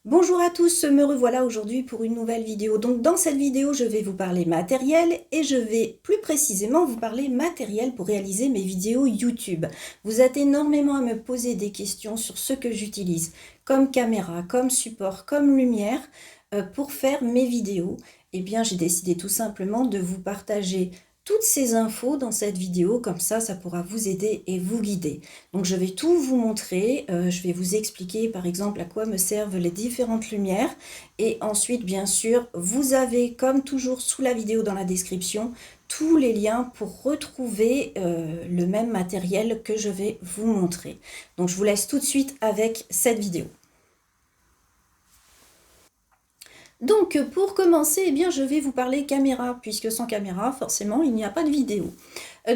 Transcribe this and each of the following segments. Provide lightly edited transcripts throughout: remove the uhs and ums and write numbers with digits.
Bonjour à tous, me revoilà aujourd'hui pour une nouvelle vidéo. Donc dans cette vidéo, je vais vous parler matériel et je vais plus précisément vous parler matériel pour réaliser mes vidéos YouTube. Vous êtes énormément à me poser des questions sur ce que j'utilise comme caméra, comme support, comme lumière pour faire mes vidéos. Eh bien, j'ai décidé tout simplement de vous partager toutes ces infos dans cette vidéo, comme ça pourra vous aider et vous guider. Donc je vais tout vous montrer, je vais vous expliquer par exemple à quoi me servent les différentes lumières et ensuite bien sûr vous avez comme toujours sous la vidéo dans la description tous les liens pour retrouver le même matériel que je vais vous montrer. Donc je vous laisse tout de suite avec cette vidéo. Donc pour commencer, eh bien, je vais vous parler caméra, puisque sans caméra, forcément, il n'y a pas de vidéo.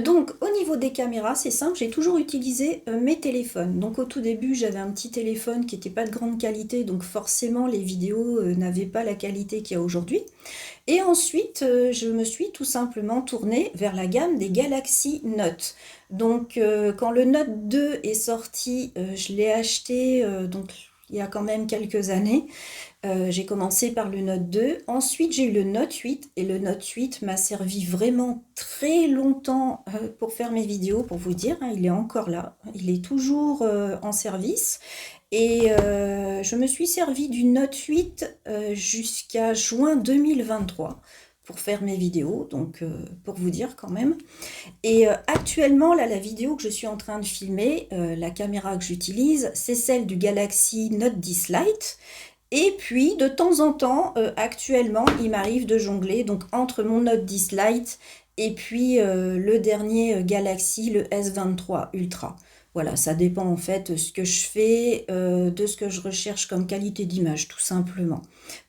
Donc au niveau des caméras, c'est simple, j'ai toujours utilisé mes téléphones. Donc au tout début, j'avais un petit téléphone qui n'était pas de grande qualité, donc forcément les vidéos n'avaient pas la qualité qu'il y a aujourd'hui. Et ensuite, je me suis tout simplement tournée vers la gamme des Galaxy Note. Donc quand le Note 2 est sorti, je l'ai acheté donc, il y a quand même quelques années. J'ai commencé par le Note 2, ensuite j'ai eu le Note 8 et le Note 8 m'a servi vraiment très longtemps pour faire mes vidéos, pour vous dire, hein, il est encore là, il est toujours en service et je me suis servi du Note 8 jusqu'à juin 2023 pour faire mes vidéos, donc pour vous dire quand même. Et actuellement, là, la vidéo que je suis en train de filmer, la caméra que j'utilise, c'est celle du Galaxy Note 10 Lite. Et puis, de temps en temps, actuellement, il m'arrive de jongler donc entre mon Note 10 Lite et puis le dernier Galaxy, le S23 Ultra. Voilà, ça dépend en fait de ce que je fais, de ce que je recherche comme qualité d'image, tout simplement.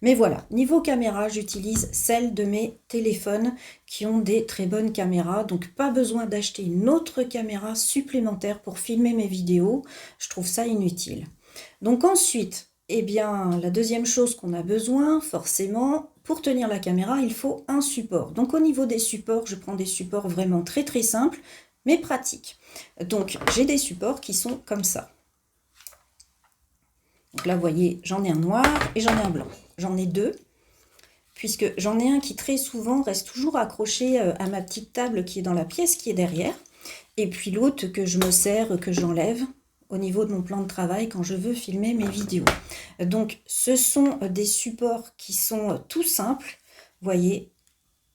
Mais voilà, niveau caméra, j'utilise celle de mes téléphones qui ont des très bonnes caméras. Donc, pas besoin d'acheter une autre caméra supplémentaire pour filmer mes vidéos. Je trouve ça inutile. Donc ensuite, eh bien, la deuxième chose qu'on a besoin, forcément, pour tenir la caméra, il faut un support. Donc au niveau des supports, je prends des supports vraiment très très simples, mais pratiques. Donc j'ai des supports qui sont comme ça. Donc là, vous voyez, j'en ai un noir et j'en ai un blanc. J'en ai deux, puisque j'en ai un qui très souvent reste toujours accroché à ma petite table qui est dans la pièce qui est derrière. Et puis l'autre que je me sers, que j'enlève au niveau de mon plan de travail quand je veux filmer mes vidéos. Donc ce sont des supports qui sont tout simples, vous voyez,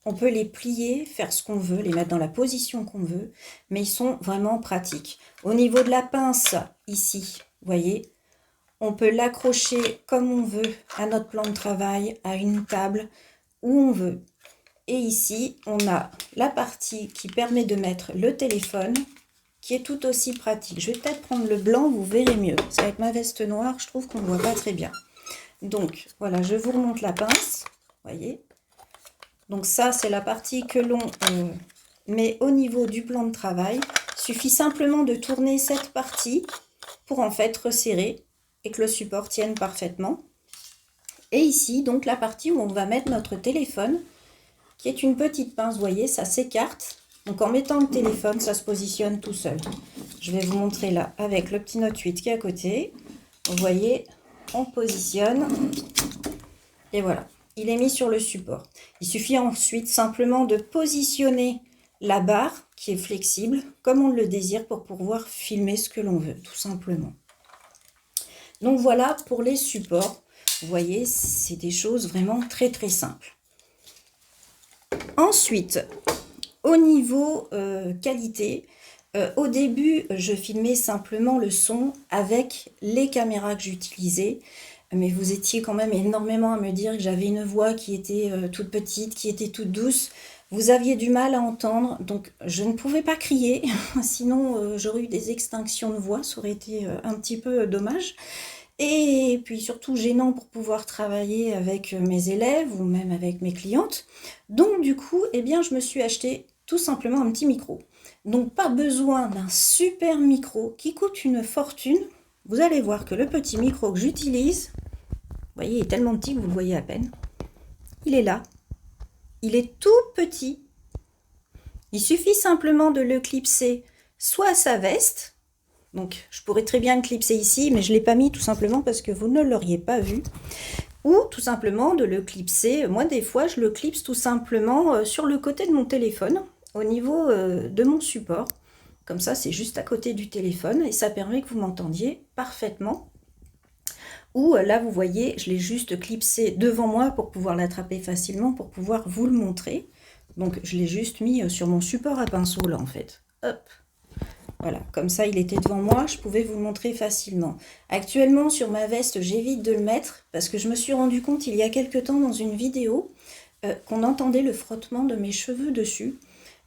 on peut les plier, faire ce qu'on veut, les mettre dans la position qu'on veut, mais ils sont vraiment pratiques. Au niveau de la pince, ici, vous voyez, on peut l'accrocher comme on veut à notre plan de travail, à une table, où on veut. Et ici, on a la partie qui permet de mettre le téléphone, qui est tout aussi pratique. Je vais peut-être prendre le blanc, vous verrez mieux. Parce qu'avec ma veste noire, je trouve qu'on ne voit pas très bien. Donc, voilà, je vous remonte la pince. Voyez. Donc ça, c'est la partie que l'on met au niveau du plan de travail. Il suffit simplement de tourner cette partie pour en fait resserrer et que le support tienne parfaitement. Et ici, donc la partie où on va mettre notre téléphone, qui est une petite pince, vous voyez, ça s'écarte. Donc en mettant le téléphone, ça se positionne tout seul. Je vais vous montrer là avec le petit Note 8 qui est à côté. Vous voyez, on positionne. Et voilà, il est mis sur le support. Il suffit ensuite simplement de positionner la barre qui est flexible comme on le désire pour pouvoir filmer ce que l'on veut, tout simplement. Donc voilà pour les supports. Vous voyez, c'est des choses vraiment très très simples. Ensuite, au niveau qualité, au début, je filmais simplement le son avec les caméras que j'utilisais. Mais vous étiez quand même énormément à me dire que j'avais une voix qui était toute petite, qui était toute douce. Vous aviez du mal à entendre, donc je ne pouvais pas crier. Sinon, j'aurais eu des extinctions de voix, ça aurait été un petit peu dommage. Et puis surtout gênant pour pouvoir travailler avec mes élèves ou même avec mes clientes. Donc du coup, eh bien, je me suis acheté tout simplement un petit micro. Donc pas besoin d'un super micro qui coûte une fortune. Vous allez voir que le petit micro que j'utilise, vous voyez, il est tellement petit que vous le voyez à peine. Il est là. Il est tout petit. Il suffit simplement de le clipser soit à sa veste, Donc je pourrais très bien le clipser ici, mais je ne l'ai pas mis tout simplement parce que vous ne l'auriez pas vu. Ou tout simplement de le clipser, moi des fois je le clipse tout simplement sur le côté de mon téléphone, au niveau de mon support. Comme ça c'est juste à côté du téléphone et ça permet que vous m'entendiez parfaitement. Ou là vous voyez, je l'ai juste clipsé devant moi pour pouvoir l'attraper facilement, pour pouvoir vous le montrer. Donc je l'ai juste mis sur mon support à pinceau là en fait. Hop, voilà, comme ça il était devant moi, je pouvais vous le montrer facilement. Actuellement sur ma veste, j'évite de le mettre parce que je me suis rendu compte il y a quelque temps dans une vidéo qu'on entendait le frottement de mes cheveux dessus.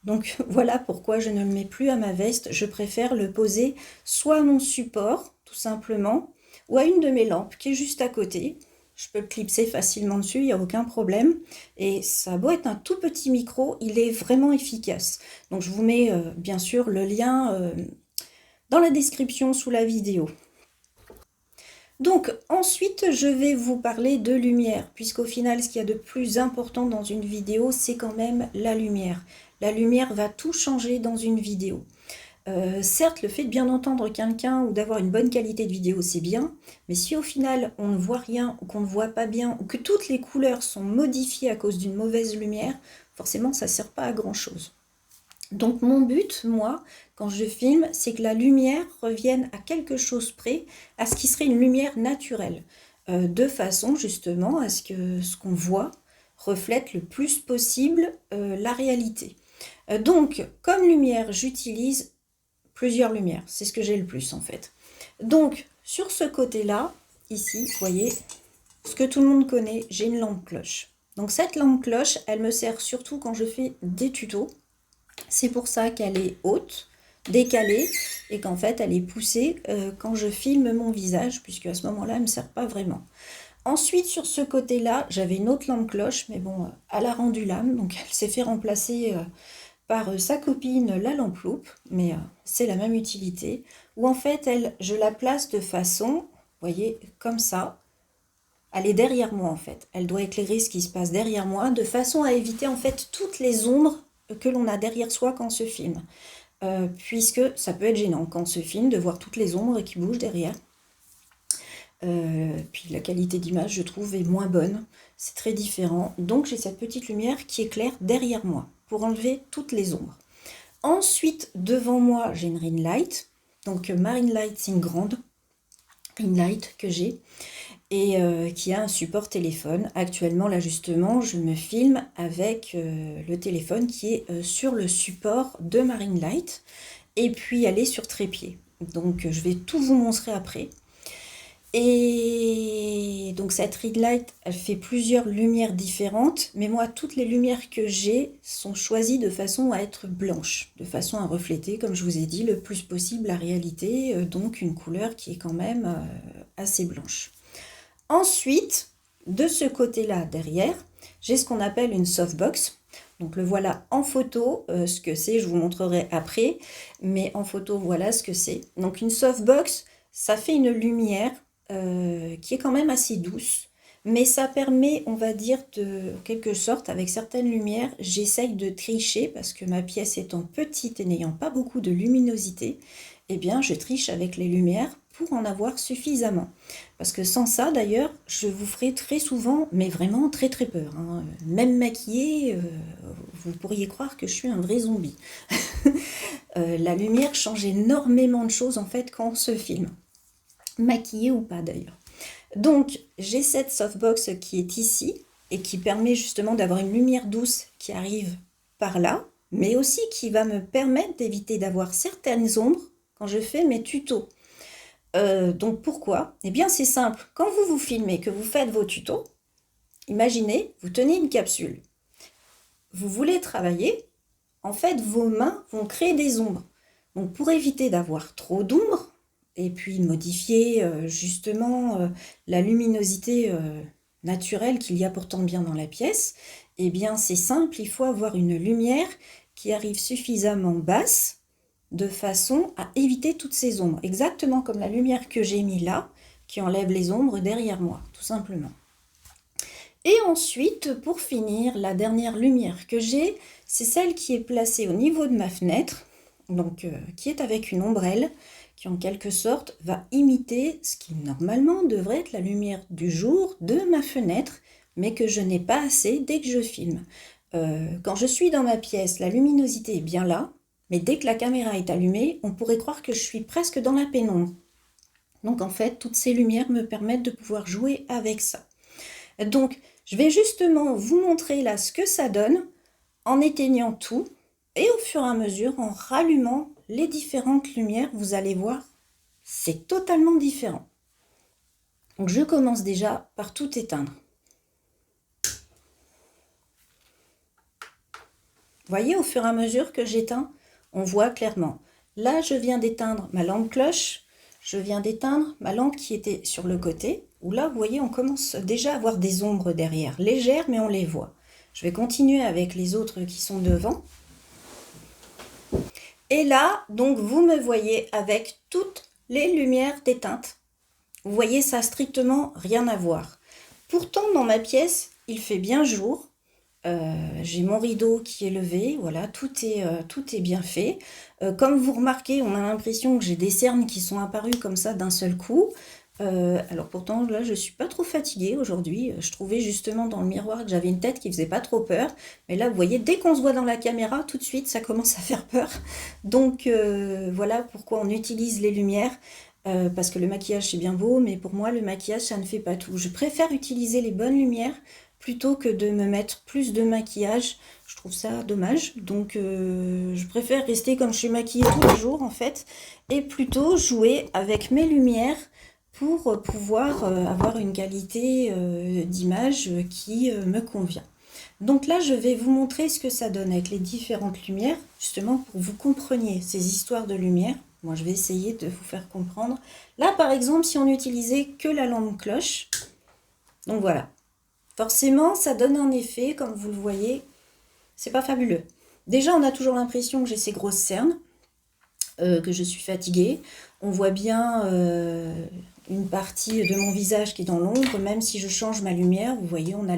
Donc voilà pourquoi je ne le mets plus à ma veste, je préfère le poser soit à mon support, tout simplement, ou à une de mes lampes qui est juste à côté. Je peux le clipser facilement dessus, il n'y a aucun problème. Et ça a beau être un tout petit micro, il est vraiment efficace. Donc je vous mets bien sûr le lien dans la description sous la vidéo. Donc ensuite je vais vous parler de lumière, puisqu'au final ce qu'il y a de plus important dans une vidéo, c'est quand même la lumière. La lumière va tout changer dans une vidéo. Certes, le fait de bien entendre quelqu'un ou d'avoir une bonne qualité de vidéo, c'est bien, mais si au final on ne voit rien ou qu'on ne voit pas bien ou que toutes les couleurs sont modifiées à cause d'une mauvaise lumière, forcément ça ne sert pas à grand chose. Donc mon but, moi, quand je filme, c'est que la lumière revienne à quelque chose près, à ce qui serait une lumière naturelle, de façon justement à ce que ce qu'on voit reflète le plus possible la réalité. Donc comme lumière, j'utilise plusieurs lumières, c'est ce que j'ai le plus en fait. Donc sur ce côté-là, ici, vous voyez, ce que tout le monde connaît, j'ai une lampe cloche. Donc cette lampe cloche, elle me sert surtout quand je fais des tutos. C'est pour ça qu'elle est haute, décalée, et qu'en fait elle est poussée quand je filme mon visage, puisque à ce moment-là, elle ne me sert pas vraiment. Ensuite, sur ce côté-là, j'avais une autre lampe cloche, mais bon, elle a rendu l'âme, donc elle s'est fait remplacer par sa copine la lampe loupe, mais c'est la même utilité, où en fait, je la place de façon, vous voyez, comme ça. Elle est derrière moi en fait, elle doit éclairer ce qui se passe derrière moi, de façon à éviter en fait toutes les ombres que l'on a derrière soi quand on se filme. Puisque ça peut être gênant quand on se filme de voir toutes les ombres qui bougent derrière. Puis la qualité d'image, je trouve, est moins bonne. C'est très différent. Donc j'ai cette petite lumière qui éclaire derrière moi pour enlever toutes les ombres. Ensuite, devant moi, j'ai une ring light. Donc ma ring light, c'est une grande ring light que j'ai et qui a un support téléphone. Actuellement, là justement, je me filme avec le téléphone qui est sur le support de ma ring light. Et puis elle est sur trépied. Donc je vais tout vous montrer après. Et donc cette ring light, elle fait plusieurs lumières différentes, mais moi toutes les lumières que j'ai sont choisies de façon à être blanches, de façon à refléter, comme je vous ai dit, le plus possible la réalité, donc une couleur qui est quand même assez blanche. Ensuite, de ce côté-là derrière, j'ai ce qu'on appelle une softbox. Donc le voilà en photo, ce que c'est, je vous montrerai après, mais en photo voilà ce que c'est. Donc une softbox, ça fait une lumière qui est quand même assez douce, mais ça permet, on va dire, de quelque sorte, avec certaines lumières, j'essaye de tricher parce que ma pièce étant petite et n'ayant pas beaucoup de luminosité, eh bien je triche avec les lumières pour en avoir suffisamment. Parce que sans ça, d'ailleurs, je vous ferai très souvent, mais vraiment très très peur. Hein. Même maquillée, vous pourriez croire que je suis un vrai zombie. La lumière change énormément de choses en fait quand on se filme. Maquillée ou pas d'ailleurs. Donc j'ai cette softbox qui est ici et qui permet justement d'avoir une lumière douce qui arrive par là, mais aussi qui va me permettre d'éviter d'avoir certaines ombres quand je fais mes tutos. Donc pourquoi? Eh bien c'est simple, quand vous vous filmez, que vous faites vos tutos, imaginez, vous tenez une capsule, vous voulez travailler, en fait vos mains vont créer des ombres. Donc pour éviter d'avoir trop d'ombres, et puis modifier justement la luminosité naturelle qu'il y a pourtant bien dans la pièce, eh bien c'est simple, il faut avoir une lumière qui arrive suffisamment basse de façon à éviter toutes ces ombres, exactement comme la lumière que j'ai mis là, qui enlève les ombres derrière moi, tout simplement. Et ensuite, pour finir, la dernière lumière que j'ai, c'est celle qui est placée au niveau de ma fenêtre, donc qui est avec une ombrelle, qui en quelque sorte va imiter ce qui normalement devrait être la lumière du jour de ma fenêtre, mais que je n'ai pas assez dès que je filme. Quand je suis dans ma pièce, la luminosité est bien là, mais dès que la caméra est allumée, on pourrait croire que je suis presque dans la pénombre. Donc en fait, toutes ces lumières me permettent de pouvoir jouer avec ça. Donc, je vais justement vous montrer là ce que ça donne en éteignant tout et au fur et à mesure, en rallumant les différentes lumières, vous allez voir, c'est totalement différent. Donc, je commence déjà par tout éteindre. Vous voyez, au fur et à mesure que j'éteins, on voit clairement. Là, je viens d'éteindre ma lampe cloche. Je viens d'éteindre ma lampe qui était sur le côté, où là, vous voyez, on commence déjà à avoir des ombres derrière, légères, mais on les voit. Je vais continuer avec les autres qui sont devant. Et là, donc, vous me voyez avec toutes les lumières déteintes. Vous voyez, ça n'a strictement rien à voir. Pourtant, dans ma pièce, il fait bien jour. J'ai mon rideau qui est levé, voilà, tout est bien fait. Comme vous remarquez, on a l'impression que j'ai des cernes qui sont apparues comme ça d'un seul coup. Alors pourtant, là, je suis pas trop fatiguée aujourd'hui. Je trouvais justement dans le miroir que j'avais une tête qui faisait pas trop peur. Mais là, vous voyez, dès qu'on se voit dans la caméra, tout de suite, ça commence à faire peur. Donc, voilà pourquoi on utilise les lumières. Parce que le maquillage, c'est bien beau, mais pour moi, le maquillage, ça ne fait pas tout. Je préfère utiliser les bonnes lumières plutôt que de me mettre plus de maquillage. Je trouve ça dommage. Donc, je préfère rester comme je suis maquillée tous les jours, en fait, et plutôt jouer avec mes lumières pour pouvoir avoir une qualité d'image qui me convient. Donc là, je vais vous montrer ce que ça donne avec les différentes lumières, justement pour que vous compreniez ces histoires de lumière. Moi, je vais essayer de vous faire comprendre. Là, par exemple, si on n'utilisait que la lampe cloche, donc voilà. Forcément, ça donne un effet, comme vous le voyez, c'est pas fabuleux. Déjà, on a toujours l'impression que j'ai ces grosses cernes, que je suis fatiguée. On voit bien une partie de mon visage qui est dans l'ombre, même si je change ma lumière. Vous voyez, on a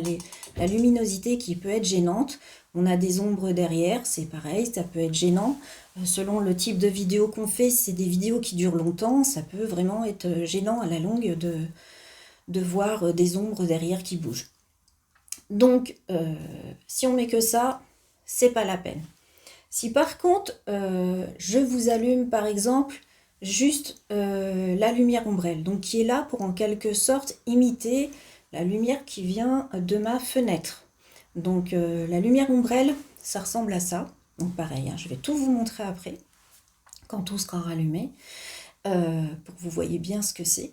la luminosité qui peut être gênante. On a des ombres derrière, c'est pareil, ça peut être gênant. Selon le type de vidéo qu'on fait, si c'est des vidéos qui durent longtemps, ça peut vraiment être gênant à la longue de voir des ombres derrière qui bougent. Donc, si on met que ça, c'est pas la peine. Si par contre, je vous allume par exemple juste la lumière ombrelle, donc qui est là pour en quelque sorte imiter la lumière qui vient de ma fenêtre. Donc la lumière ombrelle, ça ressemble à ça. Donc pareil, hein, je vais tout vous montrer après, quand tout sera rallumé, pour que vous voyez bien ce que c'est.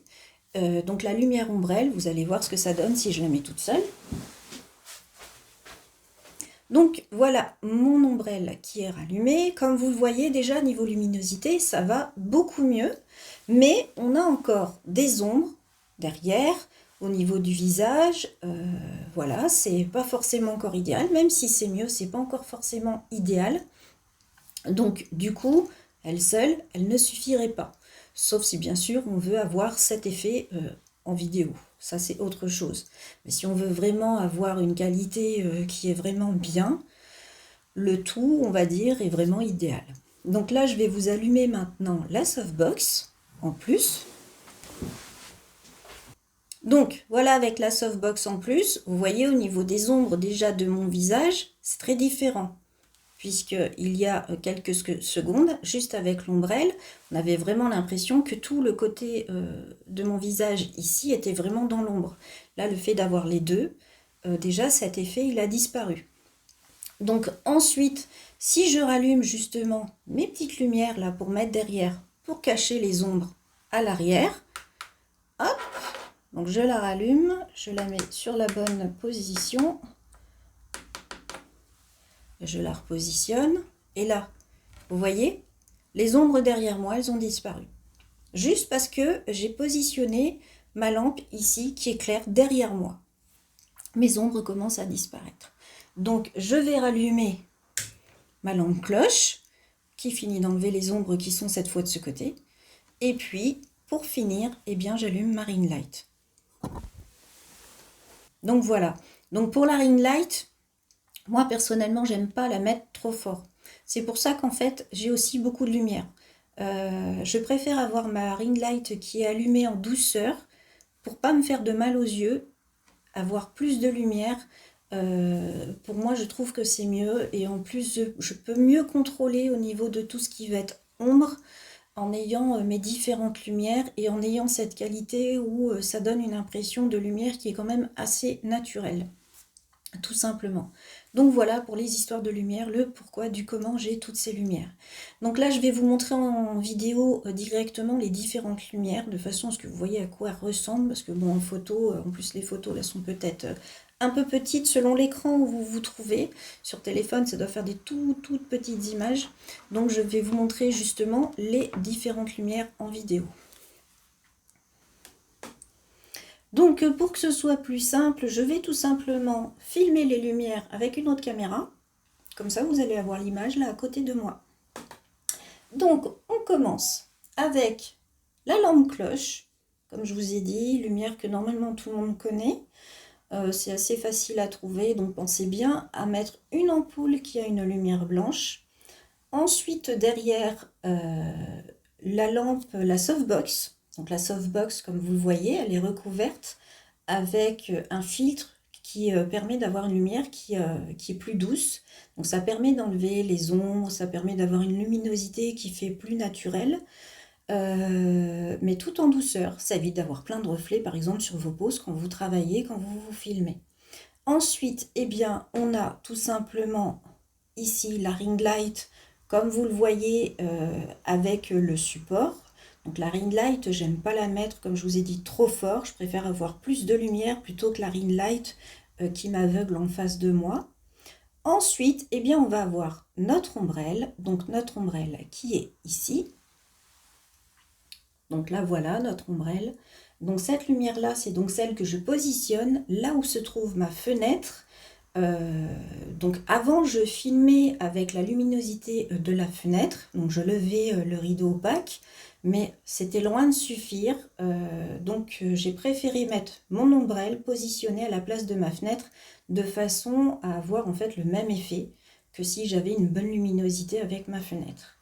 Donc la lumière ombrelle, vous allez voir ce que ça donne si je la mets toute seule. Donc voilà mon ombrelle qui est rallumée. Comme vous le voyez déjà, niveau luminosité, ça va beaucoup mieux. Mais on a encore des ombres derrière, au niveau du visage. Voilà, c'est pas forcément encore idéal. Même si c'est mieux, c'est pas encore forcément idéal. Donc du coup, elle seule, elle ne suffirait pas. Sauf si bien sûr on veut avoir cet effet en vidéo. Ça c'est autre chose. Mais si on veut vraiment avoir une qualité qui est vraiment bien, le tout, on va dire, est vraiment idéal. Donc là, je vais vous allumer maintenant la softbox en plus. Donc voilà, avec la softbox en plus, vous voyez au niveau des ombres déjà de mon visage, c'est très différent. Puisqu'il y a quelques secondes, juste avec l'ombrelle, on avait vraiment l'impression que tout le côté de mon visage ici était vraiment dans l'ombre. Là, le fait d'avoir les deux, déjà cet effet, il a disparu. Donc ensuite, si je rallume justement mes petites lumières là pour mettre derrière, pour cacher les ombres à l'arrière, hop, donc je la rallume, je la mets sur la bonne position. Je la repositionne et là, vous voyez, les ombres derrière moi, elles ont disparu. Juste parce que j'ai positionné ma lampe ici qui éclaire derrière moi. Mes ombres commencent à disparaître. Donc, je vais rallumer ma lampe cloche qui finit d'enlever les ombres qui sont cette fois de ce côté. Et puis, pour finir, eh bien, j'allume ma ring light. Donc, voilà. Donc, pour la ring light, moi, personnellement, j'aime pas la mettre trop fort. C'est pour ça qu'en fait, j'ai aussi beaucoup de lumière. Je préfère avoir ma ring light qui est allumée en douceur pour pas me faire de mal aux yeux, avoir plus de lumière. Pour moi, je trouve que c'est mieux et en plus, je peux mieux contrôler au niveau de tout ce qui va être ombre en ayant mes différentes lumières et en ayant cette qualité où ça donne une impression de lumière qui est quand même assez naturelle, tout simplement. Donc voilà pour les histoires de lumière, le pourquoi du comment j'ai toutes ces lumières. Donc là, je vais vous montrer en vidéo directement les différentes lumières, de façon à ce que vous voyez à quoi elles ressemblent, parce que bon, en photo, en plus les photos là sont peut-être un peu petites selon l'écran où vous vous trouvez. Sur téléphone, ça doit faire des toutes petites images. Donc je vais vous montrer justement les différentes lumières en vidéo. Donc pour que ce soit plus simple, je vais tout simplement filmer les lumières avec une autre caméra. Comme ça, vous allez avoir l'image là à côté de moi. Donc on commence avec la lampe cloche. Comme je vous ai dit, lumière que normalement tout le monde connaît. C'est assez facile à trouver, donc pensez bien à mettre une ampoule qui a une lumière blanche. Ensuite, derrière la lampe, la softbox. Donc la softbox, comme vous le voyez, elle est recouverte avec un filtre qui permet d'avoir une lumière qui est plus douce. Donc ça permet d'enlever les ombres, ça permet d'avoir une luminosité qui fait plus naturelle, mais tout en douceur. Ça évite d'avoir plein de reflets, par exemple, sur vos poses quand vous travaillez, quand vous vous filmez. Ensuite, eh bien, on a tout simplement ici la ring light, comme vous le voyez, avec le support. Donc la ring light, j'aime pas la mettre, comme je vous ai dit, trop fort. Je préfère avoir plus de lumière plutôt que la ring light qui m'aveugle en face de moi. Ensuite, eh bien, on va avoir notre ombrelle. Donc notre ombrelle qui est ici. Donc là, voilà notre ombrelle. Donc cette lumière-là, c'est donc celle que je positionne là où se trouve ma fenêtre. Donc avant, je filmais avec la luminosité de la fenêtre. Donc je levais le rideau opaque, mais c'était loin de suffire. Donc j'ai préféré mettre mon ombrelle positionnée à la place de ma fenêtre, de façon à avoir en fait le même effet que si j'avais une bonne luminosité avec ma fenêtre.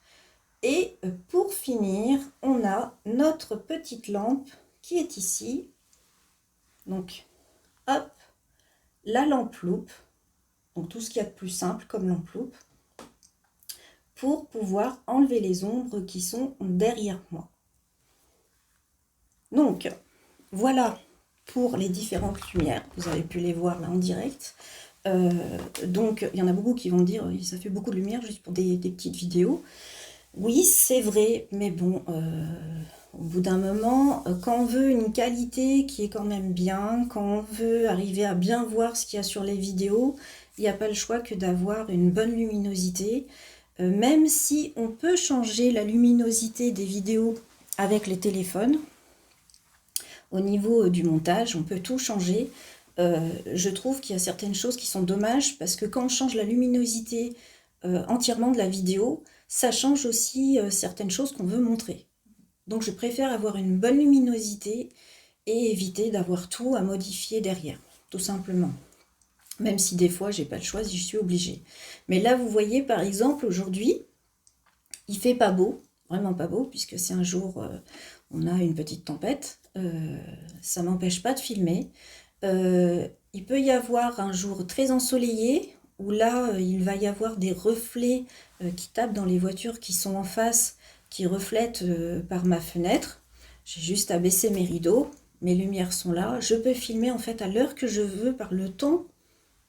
Et pour finir, on a notre petite lampe qui est ici. Donc, hop, la lampe loupe. Donc, tout ce qu'il y a de plus simple comme lampe loupe. Pour pouvoir enlever les ombres qui sont derrière moi. Donc, voilà pour les différentes lumières. Vous avez pu les voir là en direct. Donc, il y en a beaucoup qui vont dire ça fait beaucoup de lumière juste pour des petites vidéos. Oui, c'est vrai, mais bon, au bout d'un moment, quand on veut une qualité qui est quand même bien, quand on veut arriver à bien voir ce qu'il y a sur les vidéos, il n'y a pas le choix que d'avoir une bonne luminosité. Même si on peut changer la luminosité des vidéos avec les téléphones, au niveau du montage, on peut tout changer. Je trouve qu'il y a certaines choses qui sont dommages parce que quand on change la luminosité entièrement de la vidéo, ça change aussi certaines choses qu'on veut montrer. Donc je préfère avoir une bonne luminosité et éviter d'avoir tout à modifier derrière, tout simplement. Même si des fois j'ai pas le choix, j'y suis obligée. Mais là vous voyez par exemple aujourd'hui, il fait pas beau, vraiment pas beau, puisque c'est un jour, on a une petite tempête. Ça m'empêche pas de filmer. Il peut y avoir un jour très ensoleillé, où là, il va y avoir des reflets qui tapent dans les voitures qui sont en face, qui reflètent par ma fenêtre. J'ai juste à baisser mes rideaux, mes lumières sont là. Je peux filmer en fait à l'heure que je veux, par le temps,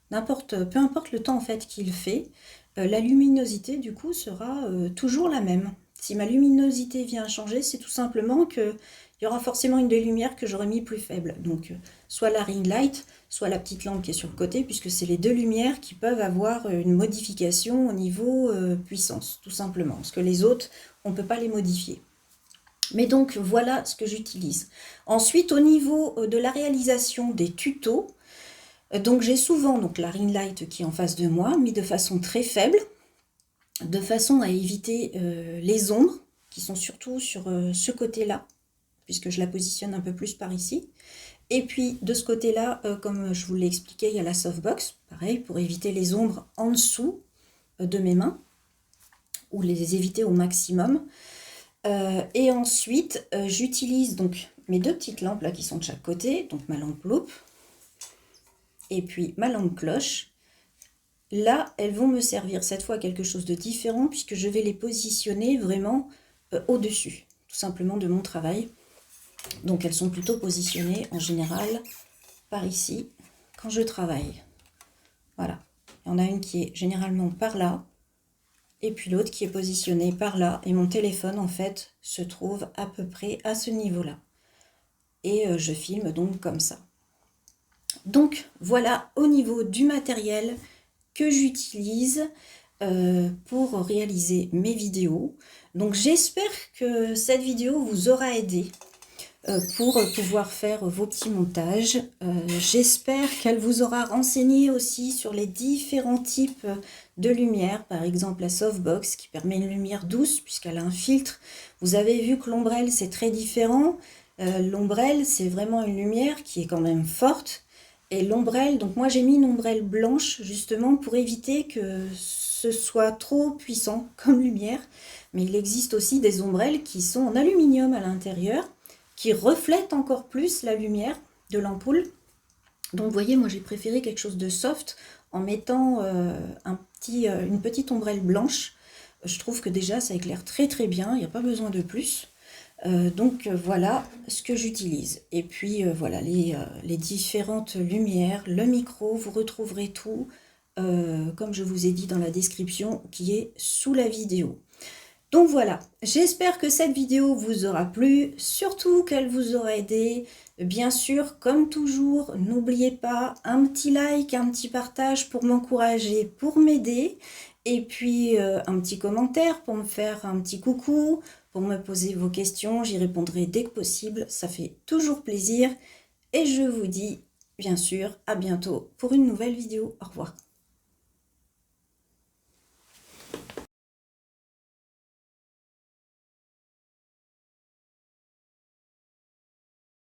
peu importe le temps en fait qu'il fait. La luminosité du coup sera toujours la même. Si ma luminosité vient à changer, c'est tout simplement que il y aura forcément une des lumières que j'aurais mis plus faible. Donc, soit la ring light, soit la petite lampe qui est sur le côté, puisque c'est les deux lumières qui peuvent avoir une modification au niveau puissance, tout simplement. Parce que les autres, on ne peut pas les modifier. Mais donc, voilà ce que j'utilise. Ensuite, au niveau de la réalisation des tutos, donc j'ai souvent donc, la ring light qui est en face de moi, mais de façon très faible, de façon à éviter les ombres, qui sont surtout sur ce côté-là, puisque je la positionne un peu plus par ici. Et puis de ce côté-là, comme je vous l'ai expliqué, il y a la softbox, pareil, pour éviter les ombres en dessous de mes mains, ou les éviter au maximum. Et ensuite, j'utilise donc mes deux petites lampes là qui sont de chaque côté, donc ma lampe loupe et puis ma lampe cloche. Là, elles vont me servir cette fois à quelque chose de différent puisque je vais les positionner vraiment au-dessus, tout simplement de mon travail. Donc elles sont plutôt positionnées en général par ici quand je travaille. Voilà. Il y en a une qui est généralement par là et puis l'autre qui est positionnée par là. Et mon téléphone en fait se trouve à peu près à ce niveau-là. Et je filme donc comme ça. Donc voilà au niveau du matériel que j'utilise pour réaliser mes vidéos. Donc j'espère que cette vidéo vous aura aidé pour pouvoir faire vos petits montages. J'espère qu'elle vous aura renseigné aussi sur les différents types de lumière, par exemple la softbox qui permet une lumière douce puisqu'elle a un filtre. Vous avez vu que l'ombrelle c'est très différent. L'ombrelle c'est vraiment une lumière qui est quand même forte. Et l'ombrelle, donc moi j'ai mis une ombrelle blanche justement pour éviter que ce soit trop puissant comme lumière. Mais il existe aussi des ombrelles qui sont en aluminium à l'intérieur, qui reflètent encore plus la lumière de l'ampoule. Donc vous voyez, moi j'ai préféré quelque chose de soft en mettant une petite ombrelle blanche. Je trouve que déjà ça éclaire très très bien, il n'y a pas besoin de plus. Donc voilà ce que j'utilise. Et puis voilà les différentes lumières, le micro, vous retrouverez tout, comme je vous ai dit dans la description, qui est sous la vidéo. Donc voilà, j'espère que cette vidéo vous aura plu, surtout qu'elle vous aura aidé. Bien sûr, comme toujours, n'oubliez pas un petit like, un petit partage pour m'encourager, pour m'aider. Et puis un petit commentaire pour me faire un petit coucou, pour me poser vos questions. J'y répondrai dès que possible, ça fait toujours plaisir. Et je vous dis, bien sûr, à bientôt pour une nouvelle vidéo. Au revoir.